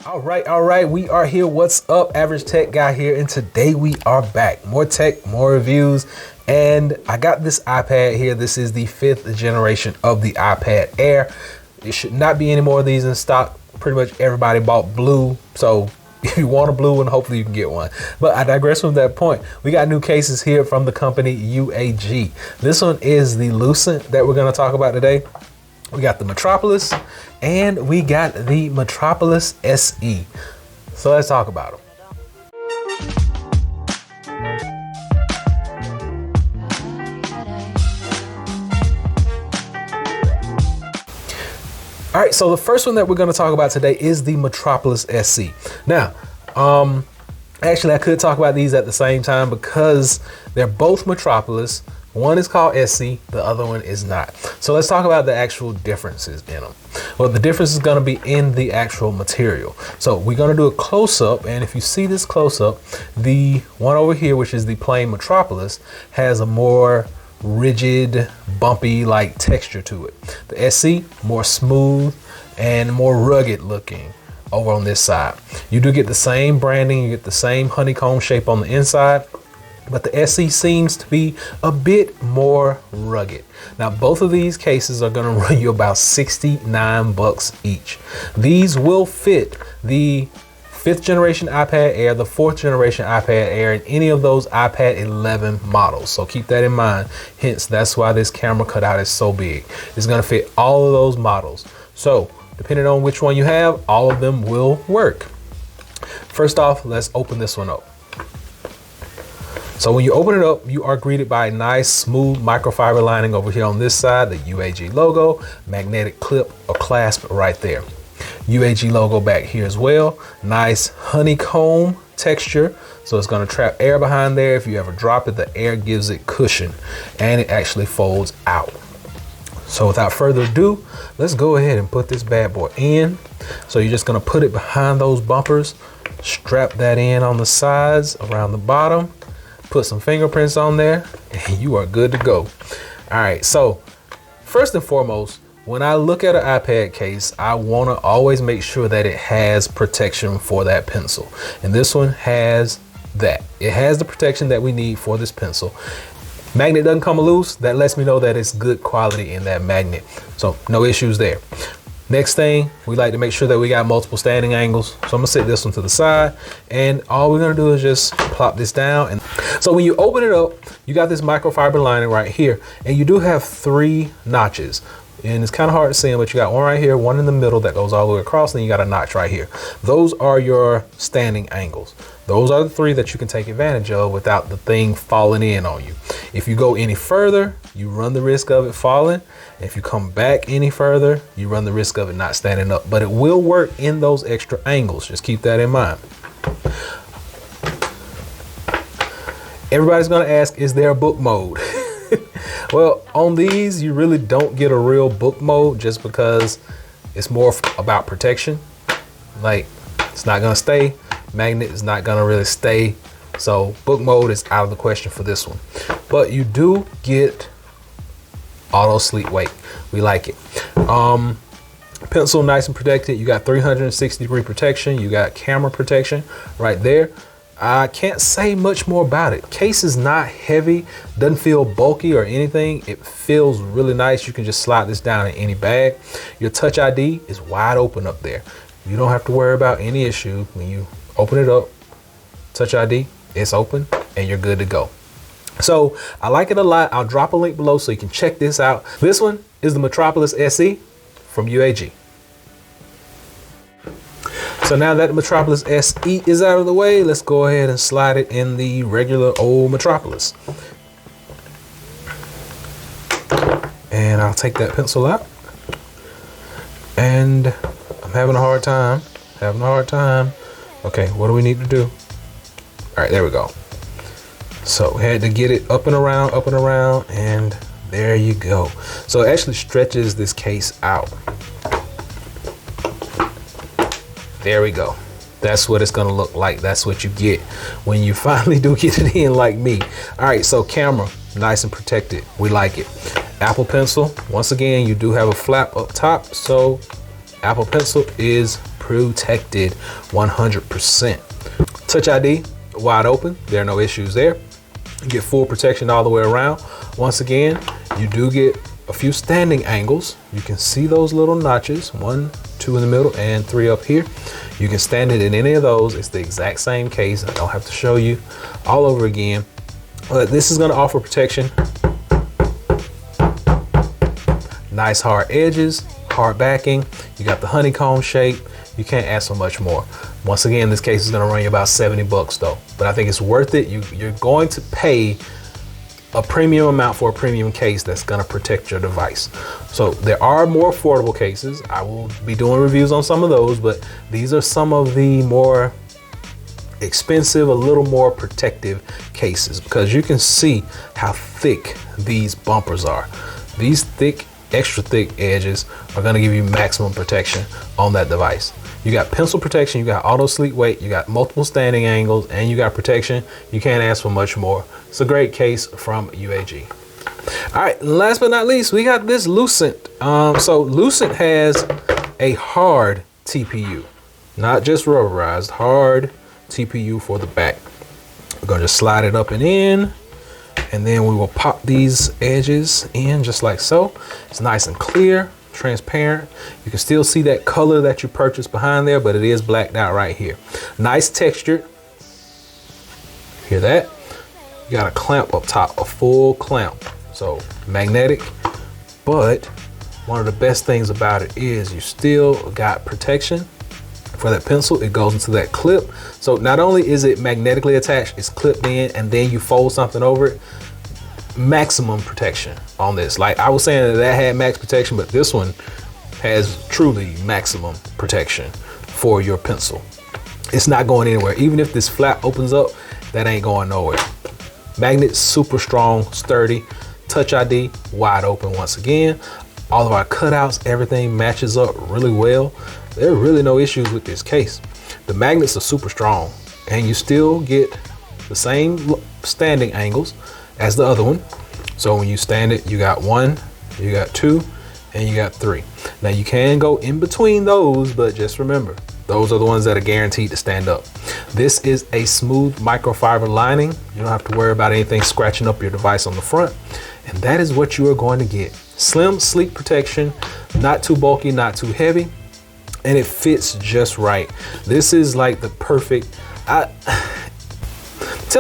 All right, we are here. What's up, Average Tech Guy here, and today we are back. More tech, more reviews, and I got this iPad here. This is the 5th generation of the iPad Air. There should not be any more of these in stock. Pretty much everybody bought blue, so if you want a blue one, hopefully you can get one. But I digress from that point. We got new cases here from the company UAG. This one is the Lucent that we're going to talk about today. We got the Metropolis and we got the Metropolis SE. So let's talk about them. All right, so the first one that we're going to talk about today is the Metropolis SE. Now, actually I could talk about these at the same time because they're both Metropolis. One is called SE, the other one is not. So let's talk about the actual differences in them. Well, the difference is going to be in the actual material. So we're going to do a close-up, and if you see this close-up, the one over here, which is the plain Metropolis, has a more rigid, bumpy like texture to it. The SE, more smooth and more rugged looking over on this side. You do get the same branding, you get the same honeycomb shape on the inside, but the SE seems to be a bit more rugged. Now, both of these cases are going to run you about $69 each. These will fit the 5th generation iPad Air, the 4th generation iPad Air, and any of those iPad 11 models. So keep that in mind. Hence, that's why this camera cutout is so big. It's going to fit all of those models. So depending on which one you have, all of them will work. First off, let's open this one up. So when you open it up, you are greeted by a nice smooth microfiber lining over here on this side, the UAG logo, magnetic clip or clasp right there. UAG logo back here as well. Nice honeycomb texture. So it's going to trap air behind there. If you ever drop it, the air gives it cushion and it actually folds out. So without further ado, let's go ahead and put this bad boy in. So you're just going to put it behind those bumpers, strap that in on the sides around the bottom. Put some fingerprints on there and you are good to go. All right, so first and foremost, when I look at an iPad case, I want to always make sure that it has protection for that pencil. And this one has that. It has the protection that we need for this pencil. Magnet doesn't come loose. That lets me know that it's good quality in that magnet. So no issues there. Next thing, we like to make sure that we got multiple standing angles. So I'm gonna set this one to the side, and all we're gonna do is just plop this down. And so when you open it up, you got this microfiber lining right here, and you do have 3 notches. And it's kind of hard to see them, but you got one right here, one in the middle that goes all the way across, and then you got a notch right here. Those are your standing angles. Those are the 3 that you can take advantage of without the thing falling in on you. If you go any further, you run the risk of it falling. If you come back any further, you run the risk of it not standing up, but it will work in those extra angles. Just keep that in mind. Everybody's gonna ask, is there a book mode? Well, on these, you really don't get a real book mode just because it's more about protection. Like, it's not gonna stay. Magnet is not gonna really stay. So book mode is out of the question for this one. But you do get auto sleep wake. We like it. Pencil nice and protected. You got 360-degree protection. You got camera protection right there. I can't say much more about it. Case is not heavy, doesn't feel bulky or anything. It feels really nice. You can just slide this down in any bag. Your Touch ID is wide open up there. You don't have to worry about any issue. When you open it up, Touch ID, it's open and you're good to go. So I like it a lot. I'll drop a link below so you can check this out. This one is the Metropolis SE from UAG. So now that the Metropolis SE is out of the way, let's go ahead and slide it in the regular old Metropolis. And I'll take that pencil out. And I'm having a hard time. Okay, what do we need to do? All right, there we go. So we had to get it up and around, and there you go. So it actually stretches this case out. There we go. That's what it's gonna look like. That's what you get when you finally do get it in like me. All right, so camera, nice and protected. We like it. Apple Pencil, once again, you do have a flap up top, so Apple Pencil is protected 100%. Touch ID, wide open. There are no issues there. You get full protection all the way around. Once again, you do get a few standing angles. You can see those little notches, 1, 2 in the middle and 3 up here. You can stand it in any of those. It's the exact same case. I don't have to show you all over again. But this is going to offer protection. Nice hard edges, hard backing. You got the honeycomb shape. You can't ask for much more. Once again, this case is going to run you about 70 bucks though, but I think it's worth it. You're going to pay a premium amount for a premium case that's going to protect your device. So there are more affordable cases. I will be doing reviews on some of those, but these are some of the more expensive, a little more protective cases, because you can see how thick these bumpers are. These thick, extra thick edges are going to give you maximum protection on that device. You got pencil protection, you got auto sleep weight, you got multiple standing angles, and you got protection. You can't ask for much more. It's a great case from UAG. All right, last but not least, we got this Lucent. So Lucent has a hard TPU, not just rubberized, hard TPU for the back. We're gonna just slide it up and in, and then we will pop these edges in just like so. It's nice and clear, transparent. You can still see that color that you purchased behind there, but it is blacked out right here. Nice texture. Hear that? You got a clamp up top, a full clamp. So magnetic, but one of the best things about it is you still got protection for that pencil. It goes into that clip. So not only is it magnetically attached, it's clipped in, and then you fold something over it. Maximum protection on this. Like I was saying that had max protection, but this one has truly maximum protection for your pencil. It's not going anywhere. Even if this flap opens up, that ain't going nowhere. Magnet, super strong, sturdy. Touch ID, wide open once again. All of our cutouts, everything matches up really well. There are really no issues with this case. The magnets are super strong, and you still get the same standing angles as the other one. So when you stand it, you got 1, you got 2, and you got 3. Now you can go in between those, but just remember, those are the ones that are guaranteed to stand up. This is a smooth microfiber lining. You don't have to worry about anything scratching up your device on the front. And that is what you are going to get. Slim, sleek protection, not too bulky, not too heavy, and it fits just right. This is like the perfect, tell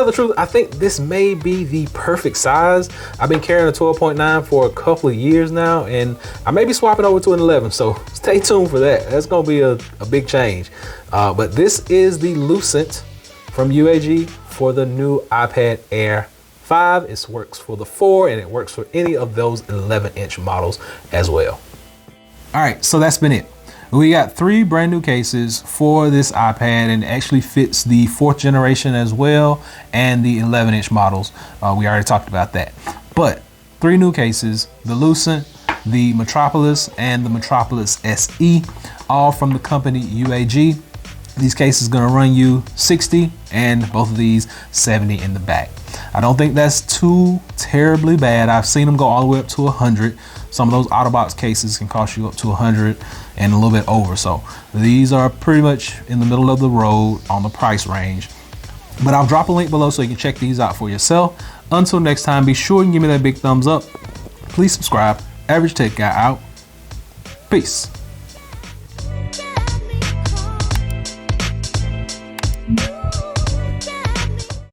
the truth, I think this may be the perfect size. I've been carrying a 12.9 for a couple of years now, and I may be swapping over to an 11, so stay tuned for that. That's gonna be a big change. But this is the Lucent from UAG for the new iPad Air 5. It works for the 4, and it works for any of those 11-inch models as well. All right, so that's been it. We got 3 brand new cases for this iPad, and it actually fits the 4th generation as well and the 11-inch models. We already talked about that. But 3 new cases, the Lucent, the Metropolis, and the Metropolis SE, all from the company UAG. These cases are gonna run you 60, and both of these 70 in the back. I don't think that's too terribly bad. I've seen them go all the way up to 100. Some of those Autobox cases can cost you up to 100 and a little bit over. So these are pretty much in the middle of the road on the price range. But I'll drop a link below so you can check these out for yourself. Until next time, be sure and give me that big thumbs up. Please subscribe. Average Tech Guy out. Peace.